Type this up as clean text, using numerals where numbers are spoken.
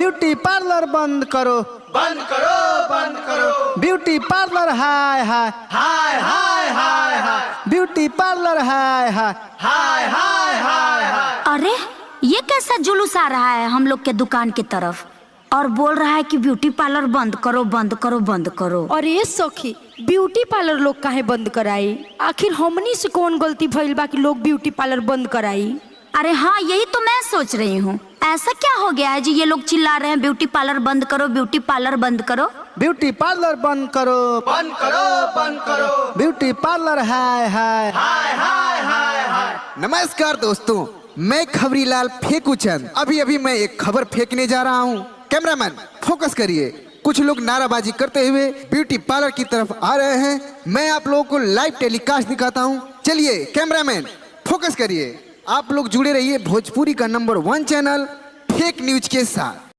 Beauty parlour बंद करो, बंद करो, बंद करो। ब्यूटी पार्लर हाय हाय हाय हाय हाय हाय ब्यूटी पार्लर हाय हाय हाय हाय हाय हाय। अरे ये कैसा जुलूस आ रहा है हम लोग के दुकान की तरफ और बोल रहा है कि ब्यूटी पार्लर बंद करो बंद करो बंद करो। और ये सखी ब्यूटी पार्लर लोग काहे बंद कराई? आखिर हमनी से कौन गलती भइल बा कि लोग ब्यूटी पार्लर बंद कराई? अरे हाँ, यही तो मैं सोच रही हूँ। ऐसा क्या हो गया है जी ये लोग चिल्ला रहे हैं ब्यूटी पार्लर बंद करो, ब्यूटी पार्लर बंद करो। ब्यूटी पार्लर बंद करो, बंद करो, बंद करो। ब्यूटी पार्लर हाय हाय हाय हाय हाय हाय। नमस्कार दोस्तों, मैं खबरीलाल फेंकू चंद। अभी मैं एक खबर फेंकने जा रहा हूँ। कैमरामैन फोकस करिए। कुछ लोग नाराबाजी करते हुए ब्यूटी पार्लर की तरफ आ रहे हैं। मैं आप लोगों को लाइव टेलीकास्ट दिखाता हूँ। चलिए कैमरामैन फोकस करिए। आप लोग जुड़े रहिए भोजपुरी का नंबर 1 चैनल फेक न्यूज के साथ।